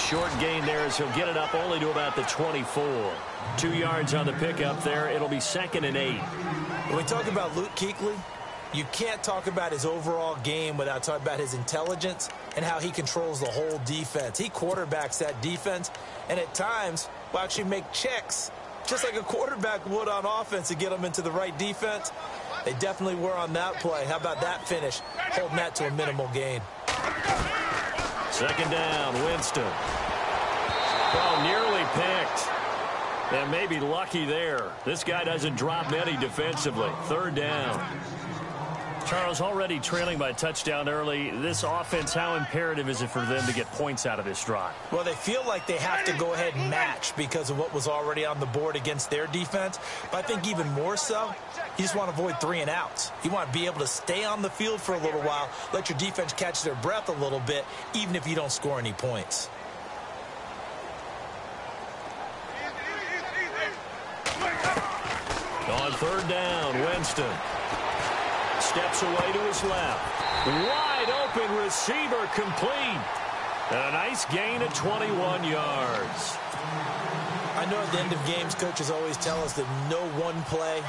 short gain there as he'll get it up only to about the 24. 2 yards on the pickup there. It'll be 2nd and 8. When we talk about Luke Kuechly, you can't talk about his overall game without talking about his intelligence and how he controls the whole defense. He quarterbacks that defense, and at times will actually make checks, just like a quarterback would on offense, to get them into the right defense. They definitely were on that play. How about that finish, holding that to a minimal gain. 2nd down, Winston. Well, nearly picked. And maybe lucky there. This guy doesn't drop many defensively. 3rd down. Charles, already trailing by a touchdown early. This offense, how imperative is it for them to get points out of this drive? Well, they feel like they have to go ahead and match because of what was already on the board against their defense. But I think even more so, you just want to avoid 3 and outs. You want to be able to stay on the field for a little while, let your defense catch their breath a little bit, even if you don't score any points. On 3rd down, Winston steps away to his left. Wide open receiver, complete. And a nice gain of 21 yards. I know at the end of games, coaches always tell us that no one play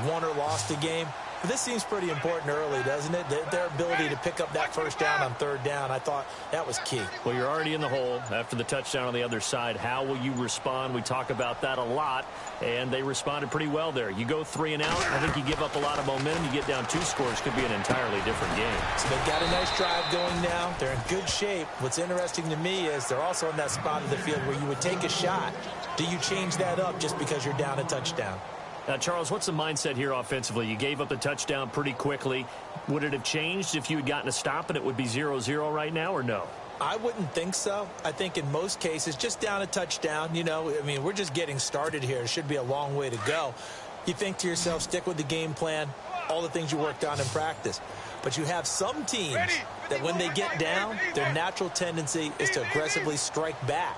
won or lost a game. But this seems pretty important early, doesn't it? Their ability to pick up that 1st down on 3rd down, I thought that was key. Well, you're already in the hole after the touchdown on the other side. How will you respond? We talk about that a lot, and they responded pretty well there. You go 3 and out, I think you give up a lot of momentum. You get down 2 scores, could be an entirely different game. So they've got a nice drive going now. They're in good shape. What's interesting to me is they're also in that spot of the field where you would take a shot. Do you change that up just because you're down a touchdown? Now, Charles, what's the mindset here offensively? You gave up the touchdown pretty quickly. Would it have changed if you had gotten a stop and it would be 0-0 right now, or no? I wouldn't think so. I think in most cases, just down a touchdown, you know, I mean, we're just getting started here. It should be a long way to go. You think to yourself, stick with the game plan, all the things you worked on in practice. But you have some teams that when they get down, their natural tendency is to aggressively strike back.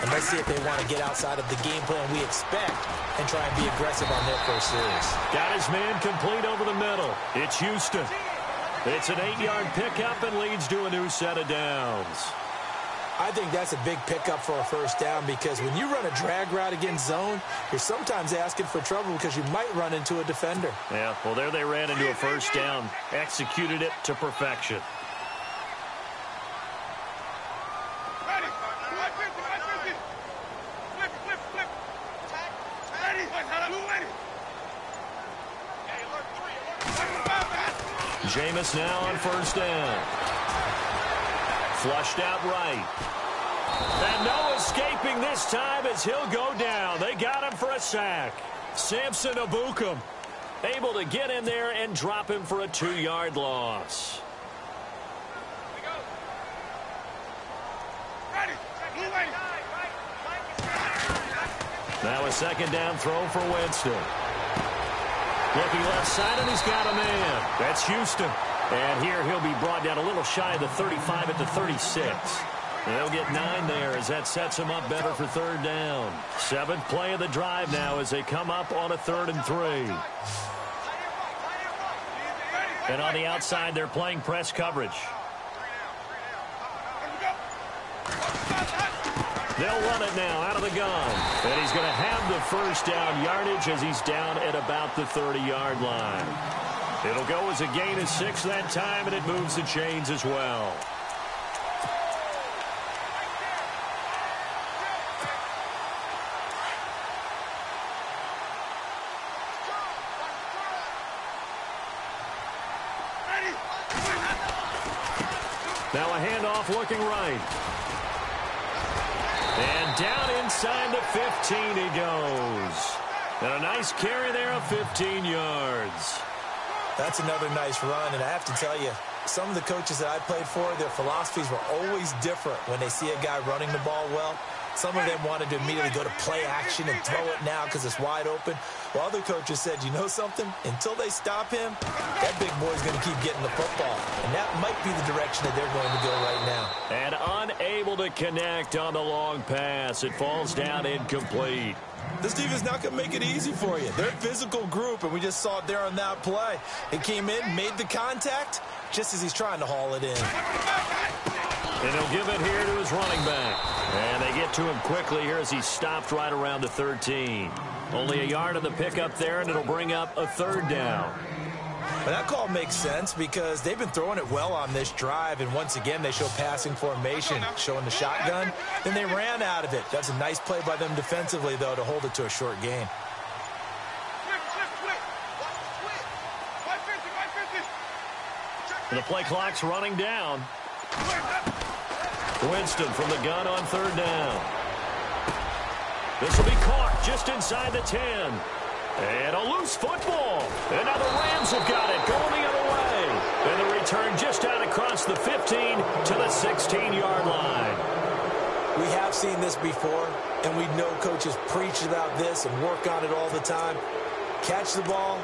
And let's see if they want to get outside of the game plan we expect and try and be aggressive on their first series. Got his man complete over the middle. It's Houston. It's an 8-yard pickup and leads to a new set of downs. I think that's a big pickup for a 1st down because when you run a drag route against zone, you're sometimes asking for trouble because you might run into a defender. Yeah, well, there they ran into a 1st down. Executed it to perfection. Jameis now on 1st down. Flushed out right. And no escaping this time as he'll go down. They got him for a sack. Samson Abukum able to get in there and drop him for a 2-yard loss. Now a 2nd down throw for Winston. Looking left side, and he's got a man. That's Houston. And here he'll be brought down a little shy of the 35 at the 36. They'll get 9 there as that sets him up better for 3rd down. 7th play of the drive now as they come up on a 3rd and 3. And on the outside, they're playing press coverage. They'll run it now out of the gun. And he's going to have the 1st down yardage as he's down at about the 30-yard line. It'll go as a gain of 6 that time, and it moves the chains as well. Now a handoff looking right. And down inside the 15 he goes. And a nice carry there of 15 yards. That's another nice run, and I have to tell you, some of the coaches that I played for, their philosophies were always different when they see a guy running the ball well. Some of them wanted to immediately go to play action and throw it now because it's wide open. While other coaches said, you know something? Until they stop him, that big boy's going to keep getting the football. And that might be the direction that they're going to go right now. And unable to connect on the long pass. It falls down incomplete. This team is not going to make it easy for you. They're a physical group, and we just saw it there on that play. It came in, made the contact, just as he's trying to haul it in. And he'll give it here to his running back. And they get to him quickly here as he stopped right around the 13. Only a yard on the pickup there, and it'll bring up a 3rd down. But that call makes sense because they've been throwing it well on this drive, and once again they show passing formation, showing the shotgun. Then they ran out of it. That's a nice play by them defensively, though, to hold it to a short gain. The play clock's running down. Winston from the gun on 3rd down. This will be caught just inside the 10. And a loose football. And now the Rams have got it going the other way. And the return just out across the 15 to the 16-yard line. We have seen this before, and we know coaches preach about this and work on it all the time. Catch the ball.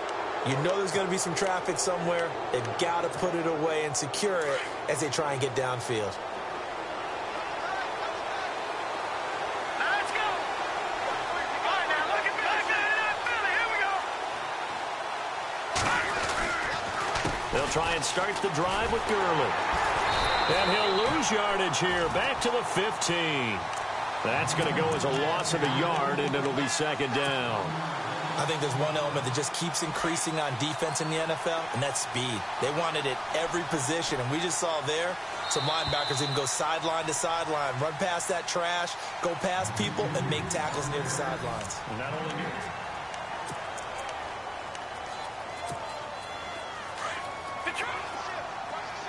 You know there's going to be some traffic somewhere. They've got to put it away and secure it as they try and get downfield. They'll try and start the drive with Gurley. And he'll lose yardage here, back to the 15. That's going to go as a loss of a yard, and it'll be 2nd down. I think there's one element that just keeps increasing on defense in the NFL, and that's speed. They want it at every position, and we just saw there some linebackers who can go sideline to sideline, run past that trash, go past people, and make tackles near the sidelines. And not only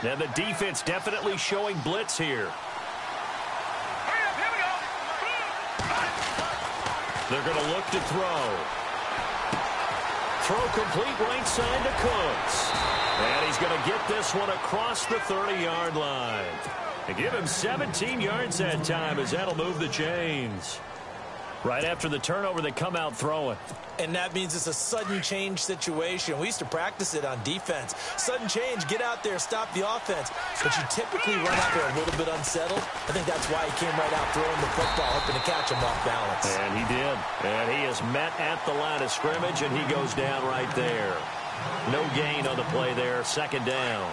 now the defense definitely showing blitz here. They're going to look to throw. Throw complete right side to Cooks. And he's going to get this one across the 30-yard line. And give him 17 yards that time as that'll move the chains. Right after the turnover, they come out throwing. And that means it's a sudden change situation. We used to practice it on defense. Sudden change, get out there, stop the offense. But you typically run out there a little bit unsettled. I think that's why he came right out throwing the football, hoping to catch him off balance. And he did. And he is met at the line of scrimmage, and he goes down right there. No gain on the play there, 2nd down.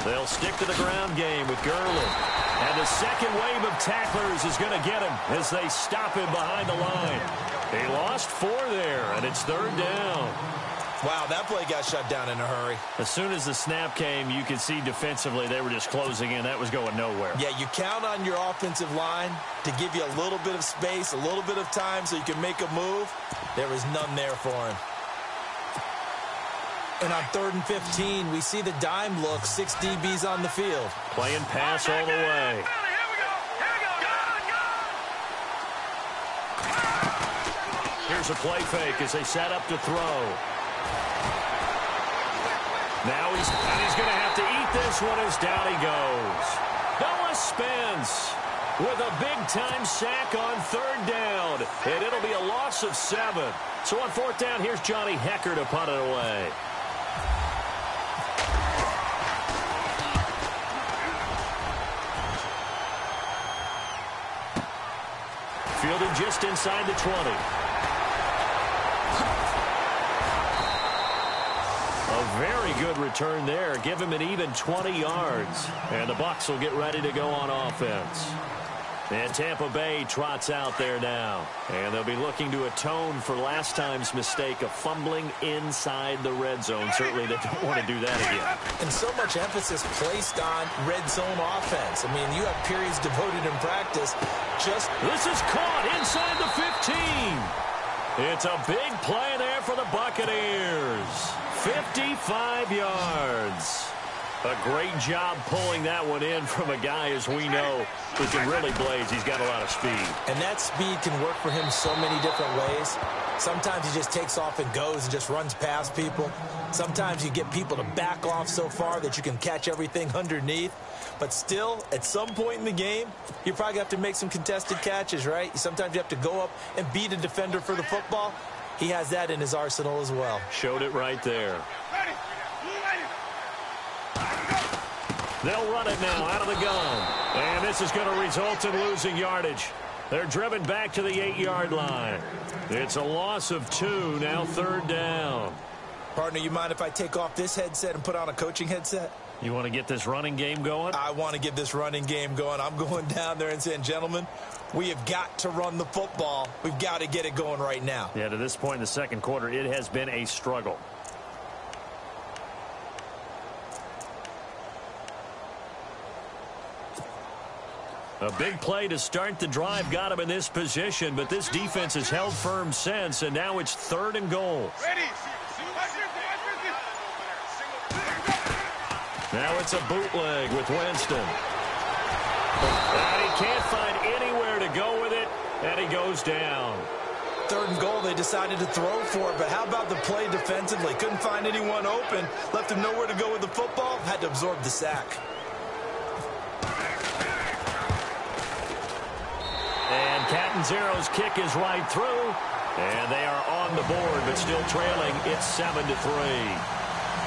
They'll stick to the ground game with Gurley. And the second wave of tacklers is going to get him as they stop him behind the line. They lost 4 there, and it's 3rd down. Wow, that play got shut down in a hurry. As soon as the snap came, you could see defensively they were just closing in. That was going nowhere. Yeah, you count on your offensive line to give you a little bit of space, a little bit of time so you can make a move. There was none there for him. And on 3rd and 15, we see the dime look, 6 DBs on the field. Playing pass all the way. Here's a play fake as they set up to throw. Now he's going to have to eat this one as down he goes. Noah Spence with a big-time sack on 3rd down. And it'll be a loss of 7. So on 4th down, here's Johnny Hecker to punt it away. Fielded just inside the 20. A very good return there. Give him an even 20 yards. And the Bucs will get ready to go on offense. And Tampa Bay trots out there now. And they'll be looking to atone for last time's mistake of fumbling inside the red zone. Certainly they don't want to do that again. And so much emphasis placed on red zone offense. I mean, you have periods devoted in practice. This is caught inside the 15. It's a big play there for the Buccaneers. 55 yards. A great job pulling that one in from a guy, as we know, who can really blaze. He's got a lot of speed. And that speed can work for him so many different ways. Sometimes he just takes off and goes and just runs past people. Sometimes you get people to back off so far that you can catch everything underneath. But still, at some point in the game, you probably have to make some contested catches, right? Sometimes you have to go up and beat a defender for the football. He has that in his arsenal as well. Showed it right there. They'll run it now out of the gun. And this is going to result in losing yardage. They're driven back to the 8-yard line. It's a loss of 2, now 3rd down. Partner, you mind if I take off this headset and put on a coaching headset? You want to get this running game going? I want to get this running game going. I'm going down there and saying, gentlemen, we have got to run the football. We've got to get it going right now. Yeah, to this point in the second quarter, it has been a struggle. A big play to start the drive got him in this position, but this defense has held firm since, and now it's 3rd and goal. Now it's a bootleg with Winston. And he can't find anywhere to go with it, and he goes down. 3rd and goal, they decided to throw for it, but how about the play defensively? Couldn't find anyone open, left him nowhere to go with the football, had to absorb the sack. And Catanzero's kick is right through, and they are on the board, but still trailing. It's 7-3.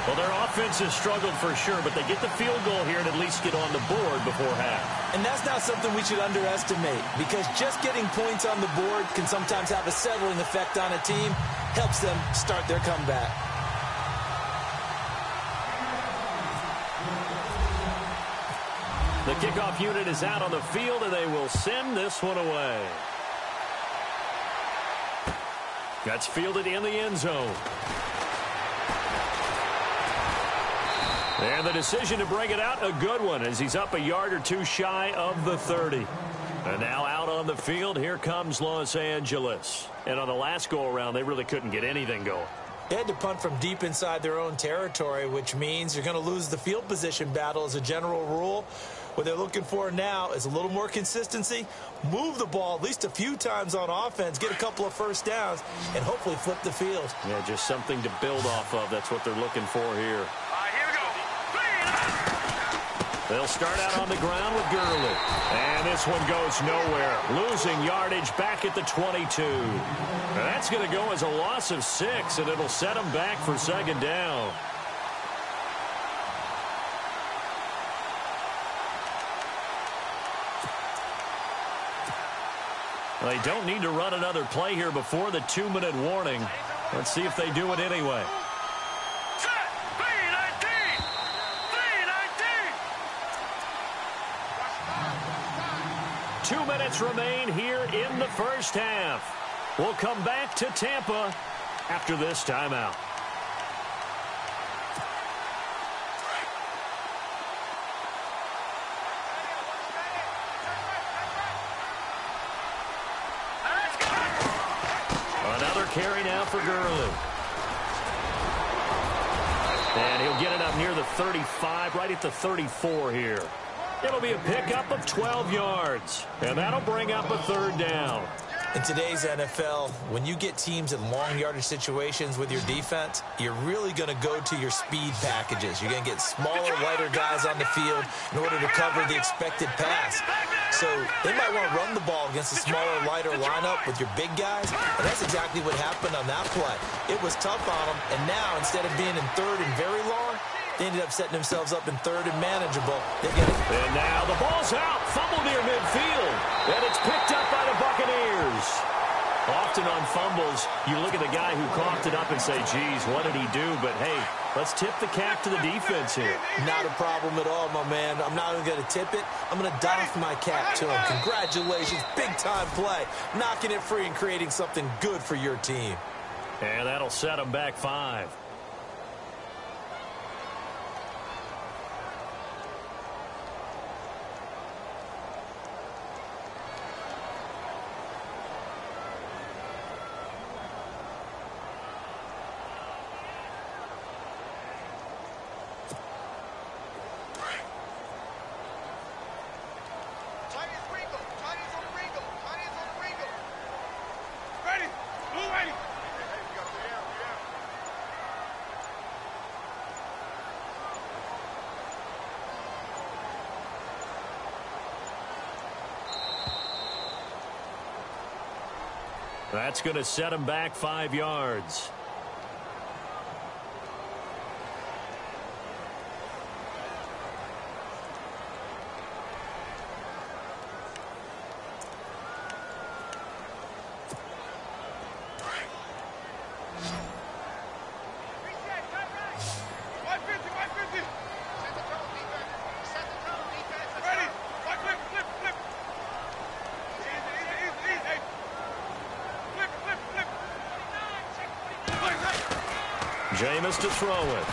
Well, their offense has struggled for sure, but they get the field goal here and at least get on the board before half. And that's not something we should underestimate, because just getting points on the board can sometimes have a settling effect on a team, helps them start their comeback. The kickoff unit is out on the field, and they will send this one away. That's fielded in the end zone. And the decision to bring it out, a good one, as he's up a yard or two shy of the 30. And now out on the field, here comes Los Angeles. And on the last go-around, they really couldn't get anything going. They had to punt from deep inside their own territory, which means you're going to lose the field position battle as a general rule. What they're looking for now is a little more consistency, move the ball at least a few times on offense, get a couple of first downs, and hopefully flip the field. Yeah, just something to build off of. That's what they're looking for here. They'll start out on the ground with Gurley. And this one goes nowhere. Losing yardage back at the 22. That's going to go as a loss of 6, and it'll set them back for 2nd down. They don't need to run another play here before the 2-minute warning. Let's see if they do it anyway. 2 minutes remain here in the first half. We'll come back to Tampa after this timeout. Another carry now for Gurley. And he'll get it up near the 35, right at the 34 here. It'll be a pickup of 12 yards, and that'll bring up a 3rd down. In today's NFL, when you get teams in long yardage situations with your defense, you're really going to go to your speed packages. You're going to get smaller, lighter guys on the field in order to cover the expected pass. So they might want to run the ball against a smaller, lighter lineup with your big guys, and that's exactly what happened on that play. It was tough on them, and now instead of being in 3rd and very long, they ended up setting themselves up in 3rd and manageable. They get it. And now the ball's out. Fumble near midfield. And it's picked up by the Buccaneers. Often on fumbles, you look at the guy who coughed it up and say, geez, what did he do? But, hey, let's tip the cap to the defense here. Not a problem at all, my man. I'm not even going to tip it. I'm going to doff my cap to him. Congratulations. Big-time play. Knocking it free and creating something good for your team. And that'll set them back 5. That's going to set him back 5 yards. Jameis to throw it.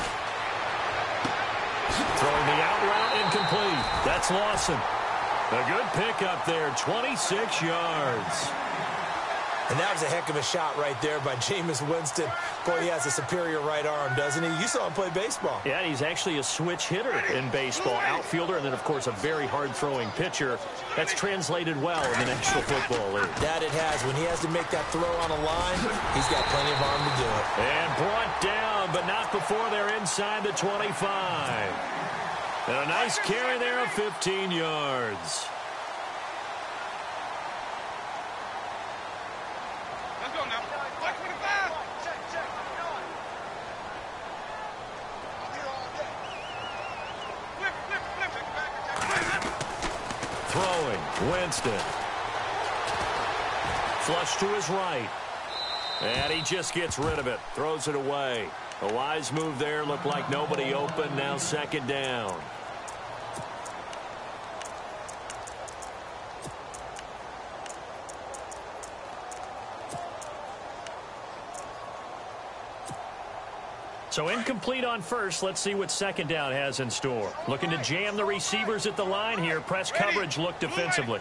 Throwing the out route incomplete. That's Lawson. A good pickup there, 26 yards. And that was a heck of a shot right there by Jameis Winston. Boy, he has a superior right arm, doesn't he? You saw him play baseball. Yeah, he's actually a switch hitter in baseball. Outfielder, and then, of course, a very hard-throwing pitcher. That's translated well in the National Football League. That it has. When he has to make that throw on a line, he's got plenty of arm to do it. And brought down, but not before they're inside the 25. And a nice carry there of 15 yards. Throwing, Winston. Flush to his right. And he just gets rid of it. Throws it away. A wise move there. Looked like nobody open. Now second down. So incomplete on first. Let's see what second down has in store. Looking to jam the receivers at the line here. Press coverage look defensively.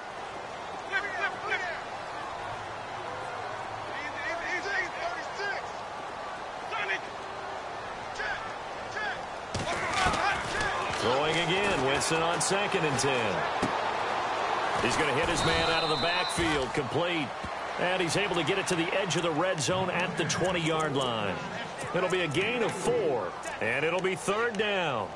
Throwing again. Winston on 2nd and 10. He's going to hit his man out of the backfield. Complete. And he's able to get it to the edge of the red zone at the 20-yard line. It'll be a gain of 4, and it'll be third down.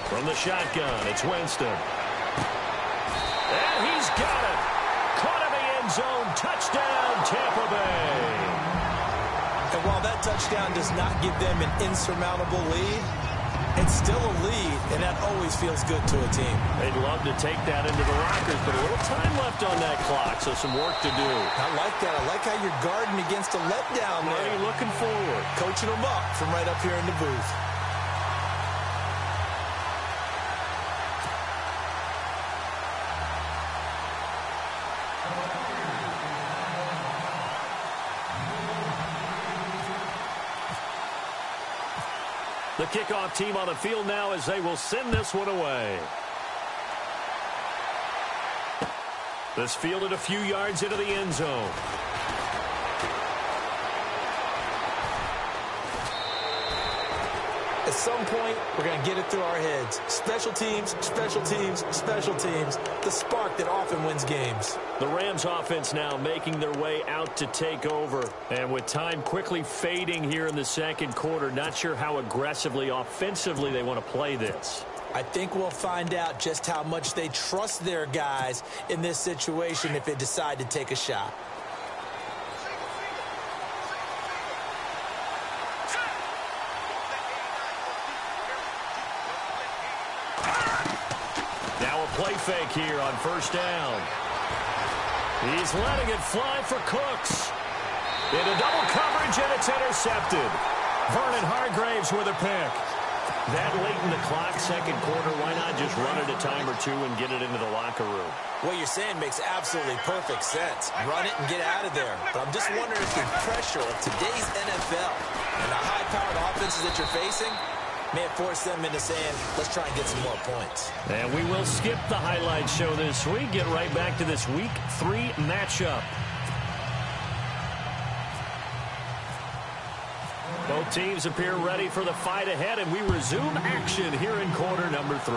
From the shotgun, it's Winston. And he's got it. Caught in the end zone. Touchdown, Tampa Bay. And while that touchdown does not give them an insurmountable lead, it's still a lead, and that always feels good to a team. They'd love to take that into the lockers, but a little time left on that clock, so some work to do. I like that. I like how you're guarding against a letdown there. Marty looking forward. Coaching them up from right up here in the booth. The kickoff team on the field now as they will send this one away. This fielded a few yards into the end zone. At some point, we're going to get it through our heads. Special teams, special teams, special teams. The spark that often wins games. The Rams offense now making their way out to take over. And with time quickly fading here in the second quarter, not sure how aggressively, offensively they want to play this. I think we'll find out just how much they trust their guys in this situation if they decide to take a shot. Play fake here on first down. He's letting it fly for Cooks. Into double coverage, and it's intercepted. Vernon Hargraves with a pick. That late in the clock, second quarter, why not just run it a time or two and get it into the locker room? What you're saying makes absolutely perfect sense. Run it and get out of there. But I'm just wondering if the pressure of today's NFL and the high-powered offenses that you're facing may have forced them into saying, let's try and get some more points. And we will skip the highlight show this week. Get right back to this Week 3 matchup. Both teams appear ready for the fight ahead, and we resume action here in quarter number 3.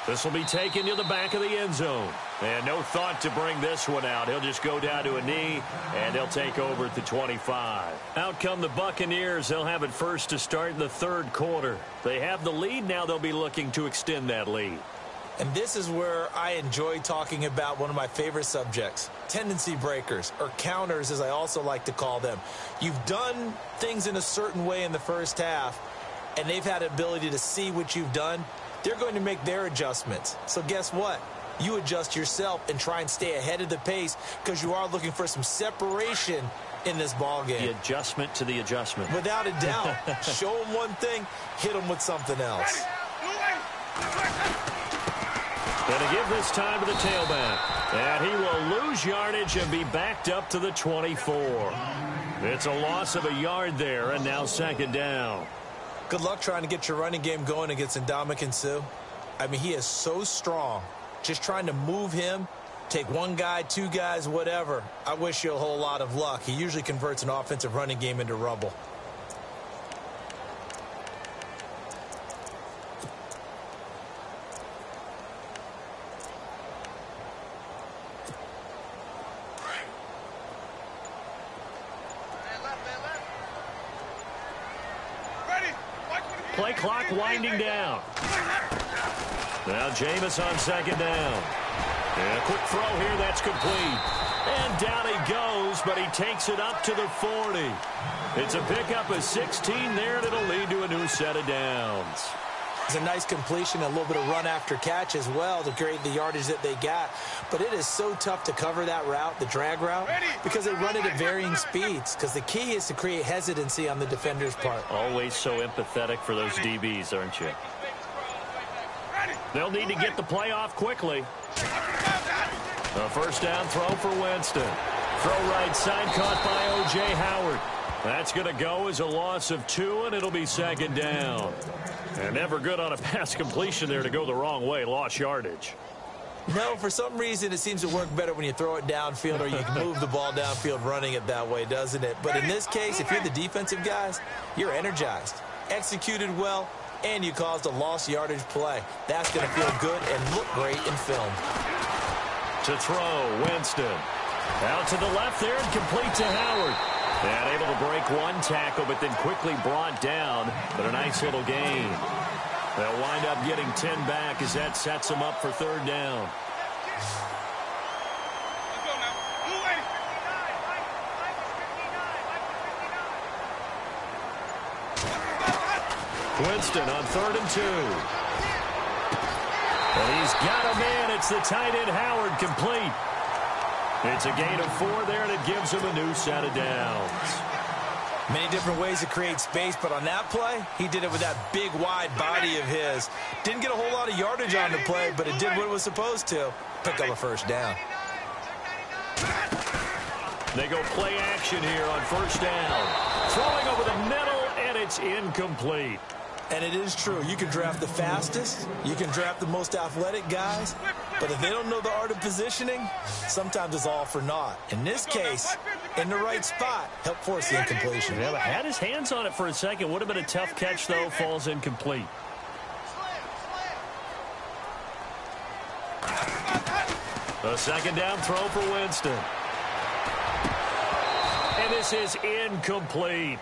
This will be taken to the back of the end zone. And no thought to bring this one out. He'll just go down to a knee, and he'll take over at the 25. Out come the Buccaneers. They'll have it first to start in the third quarter. They have the lead. Now they'll be looking to extend that lead. And this is where I enjoy talking about one of my favorite subjects, tendency breakers, or counters as I also like to call them. You've done things in a certain way in the first half, and they've had the ability to see what you've done. They're going to make their adjustments. So guess what? you adjust yourself and try and stay ahead of the pace because you are looking for some separation in this ball game. The adjustment to the adjustment. Without a doubt. Show them one thing, hit them with something else. Going to give this time to the tailback. And he will lose yardage and be backed up to the 24. It's a loss of a yard there, and now second down. Good luck trying to get your running game going against Ndamukong Suh. I mean, he is so strong. Just trying to move him, take one guy, two guys, whatever. I wish you a whole lot of luck. He usually converts an offensive running game into rubble. Play clock winding down. Now Jameis on second down. And a quick throw here, that's complete. And down he goes, but he takes it up to the 40. It's a pickup of 16 there, and it'll lead to a new set of downs. It's a nice completion, a little bit of run after catch as well to create the yardage that they got. But it is so tough to cover that route, the drag route, because they run it at varying speeds. Because the key is to create hesitancy on the defender's part. Always so empathetic for those DBs, aren't you? They'll need to get the play off quickly. A first down throw for Winston. Throw right side caught by O.J. Howard. That's going to go as a loss of 2, and it'll be second down. And never good on a pass completion there to go the wrong way. Lost yardage. No, for some reason it seems to work better when you throw it downfield or you can move the ball downfield running it that way, doesn't it? But in this case, if you're the defensive guys, you're energized, executed well, and you caused a lost yardage play. That's going to feel good and look great in film. To throw, Winston. Out to the left there and complete to Howard. And able to break one tackle, but then quickly brought down. But a nice little gain. They'll wind up getting 10 back as that sets them up for third down. Winston on 3rd and 2. And he's got a man. It's the tight end Howard, complete. It's a gain of 4 there, and it gives him a new set of downs. Many different ways to create space, but on that play, he did it with that big, wide body of his. Didn't get a whole lot of yardage on the play, but it did what it was supposed to. Pick up a first down. They go play action here on first down. Throwing over the middle, and it's incomplete. And it is true. You can draft the fastest. You can draft the most athletic guys. But if they don't know the art of positioning, sometimes it's all for naught. In this case, in the right spot, help force the incompletion. Yeah, but had his hands on it for a second. Would have been a tough catch, though. Falls incomplete. A second down throw for Winston. And this is incomplete.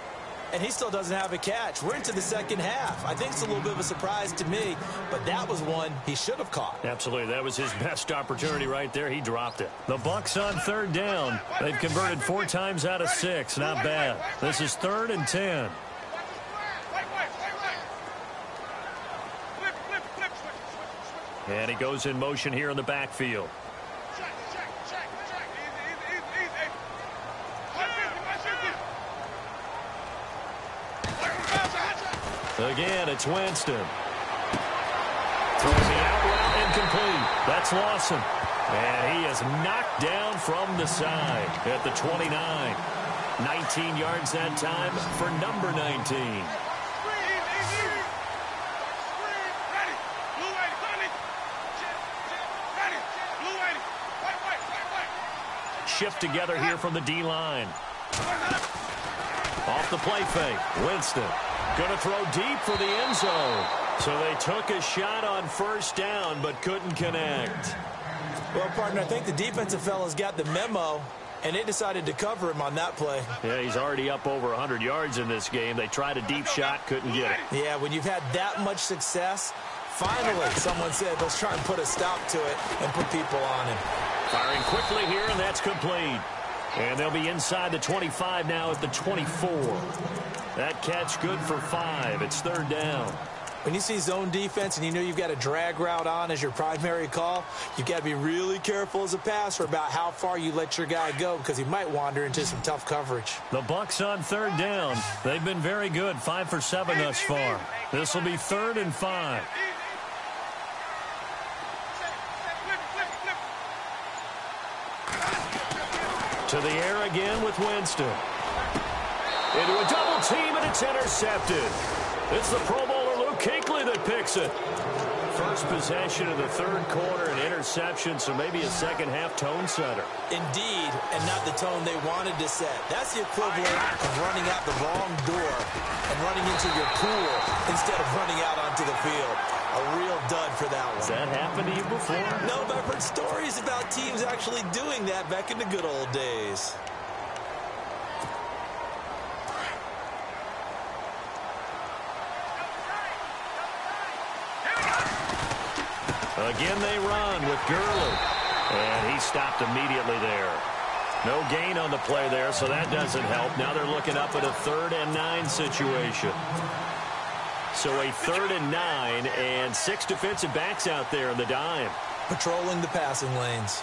And he still doesn't have a catch. We're into the second half. I think it's a little bit of a surprise to me, but that was one he should have caught. Absolutely. That was his best opportunity right there. He dropped it. The Bucs on third down. They've converted 4 times out of 6. Not bad. This is 3rd and 10. And he goes in motion here in the backfield. Again, it's Winston. Throws the out route incomplete. That's Lawson. And he is knocked down from the side at the 29. 19 yards that time for number 19. Shift together here from the D-line. Off the play fake. Winston. Going to throw deep for the end zone. So they took a shot on first down, but couldn't connect. Well, partner, I think the defensive fellas got the memo, and they decided to cover him on that play. Yeah, he's already up over 100 yards in this game. They tried a deep shot, couldn't get it. Yeah, when you've had that much success, finally someone said, let's try and put a stop to it and put people on him. Firing quickly here, and that's complete. And they'll be inside the 25 now at the 24. That catch good for 5. It's third down. When you see zone defense and you know you've got a drag route on as your primary call, you've got to be really careful as a passer about how far you let your guy go because he might wander into some tough coverage. The Bucs on third down. They've been very good, 5 for 7 thus far. This will be 3rd and 5. To the air again with Winston. Into a double team, and it's intercepted. It's the Pro Bowler Luke Kuechly that picks it. First possession of the third quarter, an interception, so maybe a second-half tone setter. Indeed, and not the tone they wanted to set. That's the equivalent of running out the wrong door and running into your pool instead of running out onto the field. A real dud for that one. Has that happened to you before? No, but I've heard stories about teams actually doing that back in the good old days. Again they run with Gurley. And he stopped immediately there. No gain on the play there, so that doesn't help. Now they're looking up at a 3rd and 9 situation. So a 3rd and 9 and 6 defensive backs out there in the dime. Patrolling the passing lanes.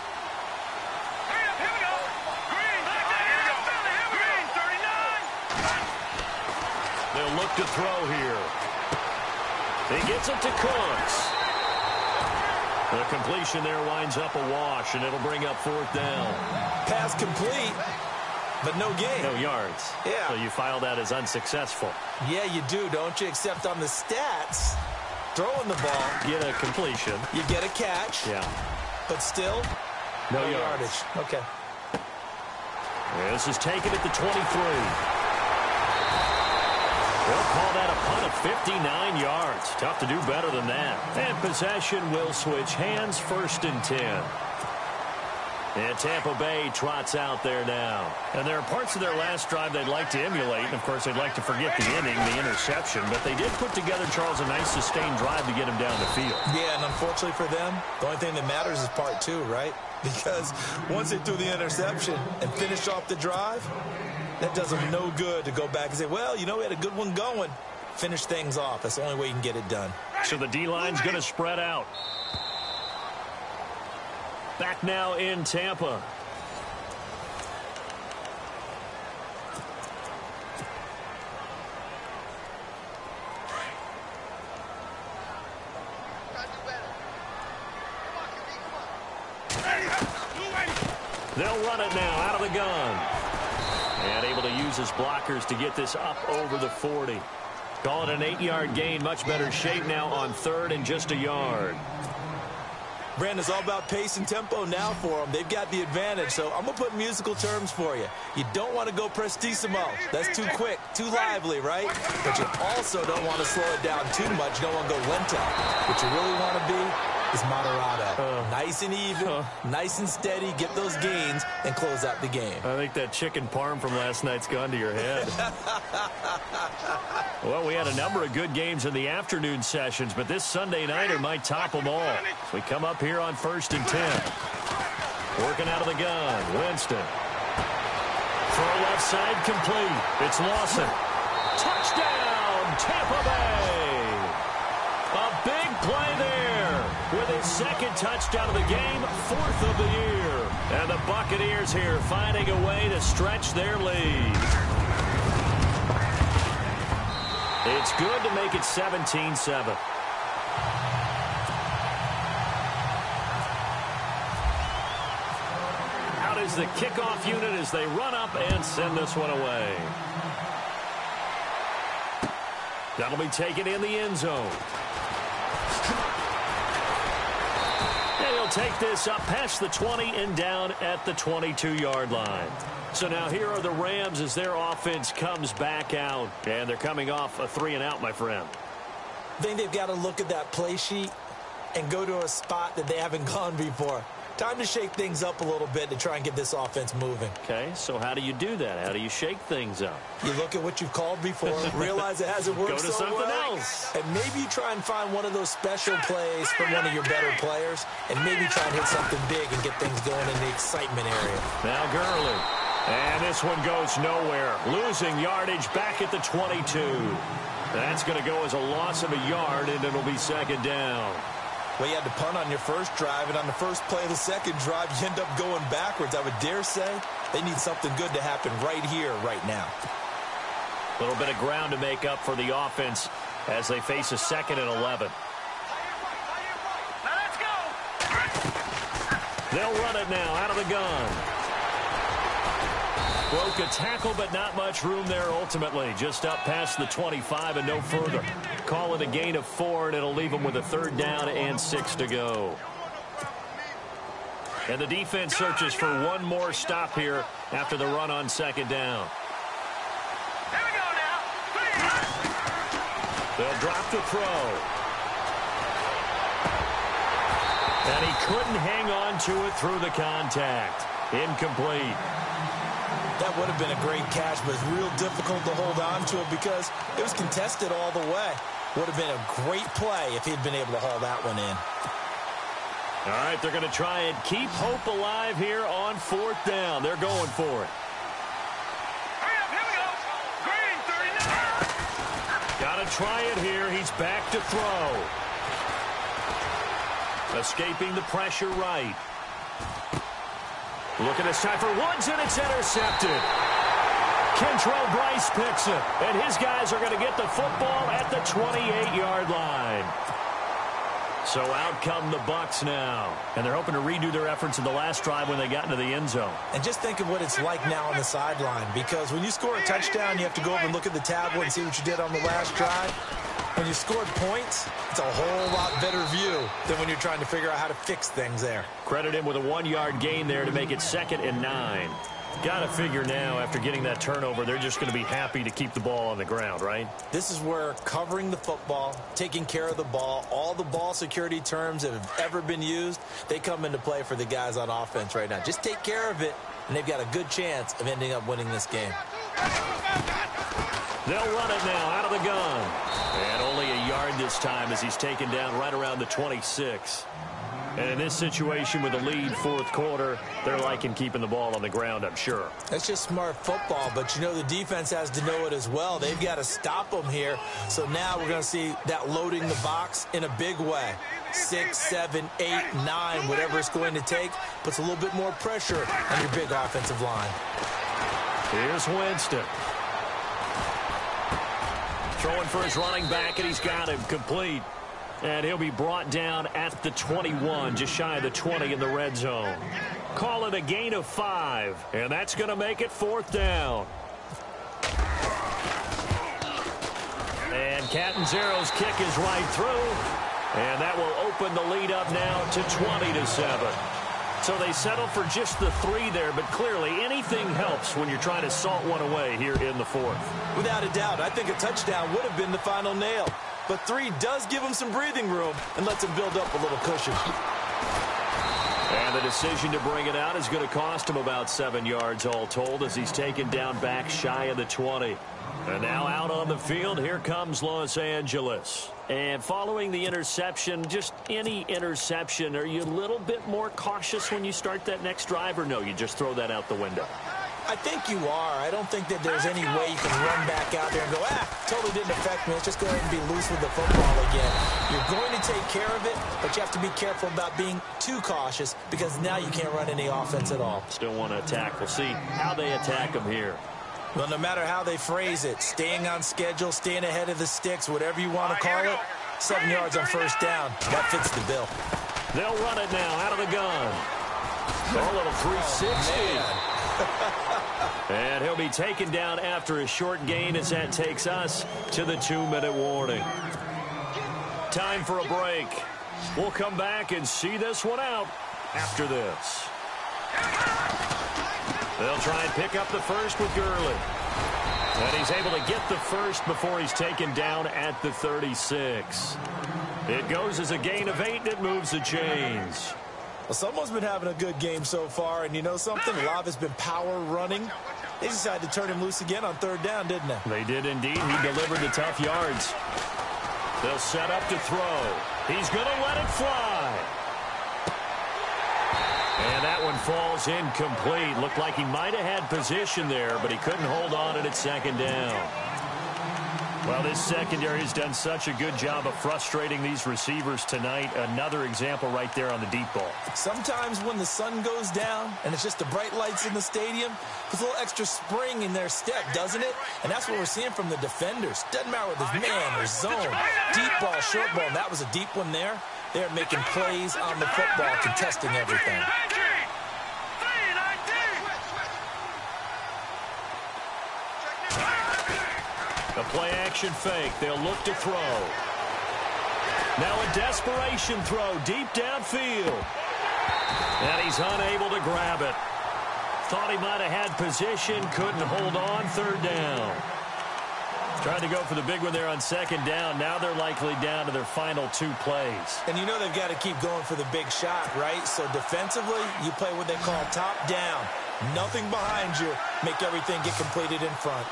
They'll look to throw here. He gets it to Cooks. The completion there winds up a wash, and it'll bring up 4th down. Pass complete, but no gain. No yards. Yeah. So you file that as unsuccessful. Yeah, you do, don't you? Except on the stats, throwing the ball. Get a completion. You get a catch. Yeah. But still, no yardage. Okay. This is taken at the 23. They'll call that a punt of 59 yards. Tough to do better than that. And possession will switch hands, 1st and 10. And Tampa Bay trots out there now. And there are parts of their last drive they'd like to emulate. And, of course, they'd like to forget the inning, the interception. But they did put together, Charles, a nice sustained drive to get him down the field. Yeah, and unfortunately for them, the only thing that matters is part 2, right? Because once they threw the interception and finished off the drive, that does them no good to go back and say, well, you know, we had a good one going. Finish things off. That's the only way you can get it done. So the D-line's going to spread out. Back now in Tampa. They'll run it now out of the gun. And able to use his blockers to get this up over the 40. Call it an 8-yard gain. Much better shape now on 3rd and just a yard. Brandon, it's all about pace and tempo now for them. They've got the advantage, so I'm going to put musical terms for you. You don't want to go prestissimo. That's too quick, too lively, right? But you also don't want to slow it down too much. You don't want to go lento. What you really want to be is moderato. Nice and even, nice and steady, get those gains, and close out the game. I think that chicken parm from last night's gone to your head. Well, we had a number of good games in the afternoon sessions, but this Sunday nighter might top them all. We come up here on 1st and 10. Working out of the gun, Winston. Throw left side complete. It's Lawson. Touchdown, Tampa Bay. A big play there with his 2nd touchdown of the game, 4th of the year. And the Buccaneers here finding a way to stretch their lead. It's good to make it 17-7. Out is the kickoff unit as they run up and send this one away. That'll be taken in the end zone. And he'll take this up past the 20 and down at the 22-yard line. So now here are the Rams as their offense comes back out. And they're coming off a 3-and-out, my friend. I think they've got to look at that play sheet and go to a spot that they haven't gone before. Time to shake things up a little bit to try and get this offense moving. Okay, so how do you do that? How do you shake things up? You look at what you've called before, realize it hasn't worked so well. Go to something else. And maybe you try and find one of those special plays from one of your better players, and maybe try and hit something big and get things going in the excitement area. Now Gurley. And this one goes nowhere. Losing yardage back at the 22. That's going to go as a loss of a yard, and it'll be second down. Well, you had to punt on your first drive, and on the first play of the second drive, you end up going backwards. I would dare say they need something good to happen right here, right now. A little bit of ground to make up for the offense as they face a 2nd and 11. They'll run it now out of the gun. Broke a tackle, but not much room there ultimately. Just up past the 25 and no further. Call it a gain of 4, and it'll leave them with a 3rd down and 6 to go. And the defense searches for one more stop here after the run on 2nd down. Here we go now. They'll drop the throw. And he couldn't hang on to it through the contact. Incomplete. That would have been a great catch, but it's real difficult to hold on to it because it was contested all the way. Would have been a great play if he'd been able to haul that one in. All right, they're going to try and keep hope alive here on 4th down. They're going for it. Hurry up, here we go. Green, 39. Got to try it here. He's back to throw. Escaping the pressure right. Looking this time for Woods, and it's intercepted. Kentrell Bryce picks it, and his guys are going to get the football at the 28-yard line. So out come the Bucs now, and they're hoping to redo their efforts in the last drive when they got into the end zone. And just think of what it's like now on the sideline, because when you score a touchdown, you have to go over and look at the tablet and see what you did on the last drive. When you scored points, it's a whole lot better view than when you're trying to figure out how to fix things there. Credit him with a 1-yard gain there to make it 2nd and 9. Got to figure now, after getting that turnover, they're just going to be happy to keep the ball on the ground, right? This is where covering the football, taking care of the ball, all the ball security terms that have ever been used, they come into play for the guys on offense right now. Just take care of it, and they've got a good chance of ending up winning this game. They'll run it now out of the gun. And only a yard this time as he's taken down right around the 26. And in this situation with a lead 4th quarter, they're liking keeping the ball on the ground, I'm sure. That's just smart football, but you know the defense has to know it as well. They've got to stop them here. So now we're going to see that loading the box in a big way. 6, 7, 8, 9, whatever it's going to take, puts a little bit more pressure on your big offensive line. Here's Winston. Throwing for his running back, and he's got him complete. And he'll be brought down at the 21, just shy of the 20 in the red zone. Call it a gain of 5, and that's going to make it 4th down. And Catanzaro's kick is right through, and that will open the lead up now to 20-7. So they settle for just the 3 there, but clearly anything helps when you're trying to salt one away here in the 4th. Without a doubt, I think a touchdown would have been the final nail. But 3 does give him some breathing room and lets him build up a little cushion. And the decision to bring it out is going to cost him about 7 yards all told as he's taken down back shy of the 20. And now out on the field, here comes Los Angeles. And following the interception, just any interception, are you a little bit more cautious when you start that next drive, or no, you just throw that out the window? I think you are. I don't think that there's any way you can run back out there and go, totally didn't affect me. Let's just go ahead and be loose with the football again. You're going to take care of it, but you have to be careful about being too cautious because now you can't run any offense at all. Still want to attack. We'll see how they attack them here. Well, no matter how they phrase it, staying on schedule, staying ahead of the sticks, whatever you want to call it, 7 yards on 1st down. That fits the bill. They'll run it now out of the gun. A little 360. And he'll be taken down after a short gain as that takes us to the 2-minute warning. Time for a break. We'll come back and see this one out after this. They'll try and pick up the first with Gurley. And he's able to get the first before he's taken down at the 36. It goes as a gain of 8, and it moves the chains. Well, someone's been having a good game so far, and you know something? A lot has been power running. They decided to turn him loose again on 3rd down, didn't they? They did indeed. He delivered the tough yards. They'll set up to throw. He's going to let it fly. And that one one falls incomplete. Looked like he might have had position there, but he couldn't hold on at second down. Well, this secondary has done such a good job of frustrating these receivers tonight. Another example right there on the deep ball. Sometimes when the sun goes down and it's just the bright lights in the stadium, there's a little extra spring in their step, doesn't it? And that's what we're seeing from the defenders. Doesn't matter whether it's man or zone, deep ball, short ball. And that was a deep one there. They're making plays on the football, contesting everything. A play-action fake. They'll look to throw. Now a desperation throw deep downfield. And he's unable to grab it. Thought he might have had position. Couldn't hold on. Third down. Tried to go for the big one there on second down. Now they're likely down to their final 2 plays. And you know they've got to keep going for the big shot, right? So defensively, you play what they call top down. Nothing behind you. Make everything get completed in front.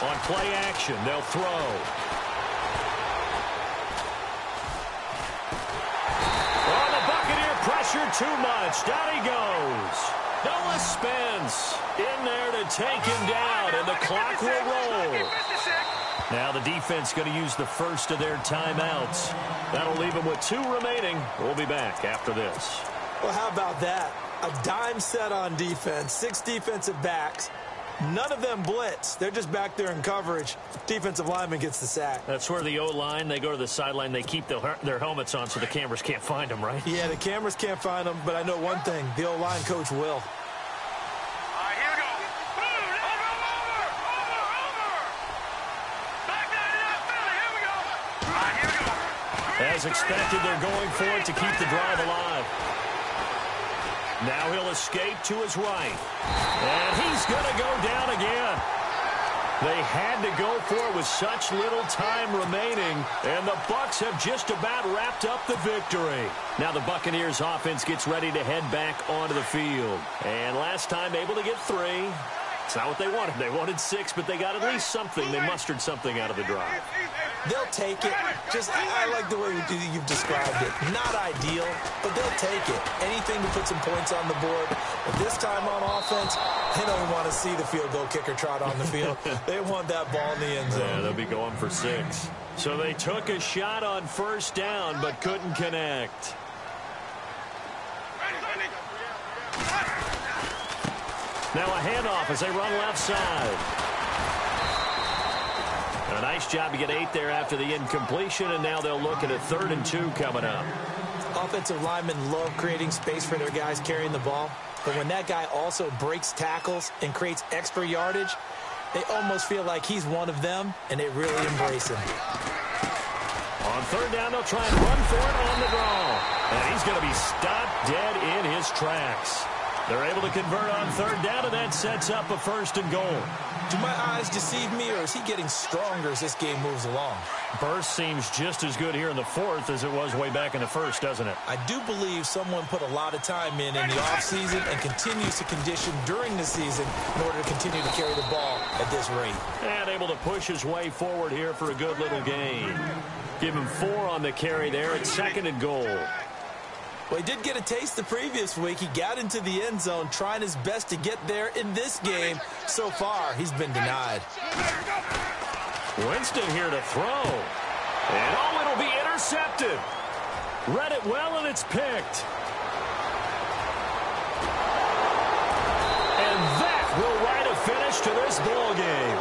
On play action, they'll throw. Oh, the Buccaneer pressure too much. Down he goes. Noah Spence in there to take him down, and the clock will roll. Now the defense going to use the first of their timeouts. That'll leave them with 2 remaining. We'll be back after this. Well, how about that? A dime set on defense, 6 defensive backs. None of them blitz. They're just back there in coverage. Defensive lineman gets the sack. That's where the O-line, they go to the sideline, they keep their helmets on so the cameras can't find them, right? Yeah, the cameras can't find them, but I know one thing. The O-line coach will. All right, here we go. Over. Back down, Philly. Here we go. All right, here we go. As expected, they're going for it to keep the drive alive. Now he'll escape to his right. And he's going to go down again. They had to go for it with such little time remaining, and the Bucs have just about wrapped up the victory. Now the Buccaneers offense gets ready to head back onto the field. And last time able to get 3. It's not what they wanted. They wanted 6, but they got at least something. They mustered something out of the drive. They'll take it. I like the way you've described it. Not ideal, but they'll take it. Anything to put some points on the board. But this time on offense, they don't want to see the field goal kicker trot on the field. They want that ball in the end zone. Yeah, they'll be going for 6. So they took a shot on first down, but couldn't connect. Now a handoff as they run left side. A nice job to get 8 there after the incompletion, and now they'll look at a 3rd and 2 coming up. Offensive linemen love creating space for their guys carrying the ball, but when that guy also breaks tackles and creates extra yardage, they almost feel like he's one of them, and they really embrace him. On 3rd down, they'll try and run for it on the draw. And he's going to be stopped dead in his tracks. They're able to convert on 3rd down, and that sets up a 1st and goal. Do my eyes deceive me, or is he getting stronger as this game moves along? Burst seems just as good here in the 4th as it was way back in the 1st, doesn't it? I do believe someone put a lot of time in the offseason and continues to condition during the season in order to continue to carry the ball at this rate. And able to push his way forward here for a good little gain. Give him 4 on the carry there at 2nd and goal. Well, he did get a taste the previous week. He got into the end zone trying his best to get there in this game. So far, he's been denied. Winston here to throw. And oh, it'll be intercepted. Read it well, and it's picked. And that will write a finish to this ball game.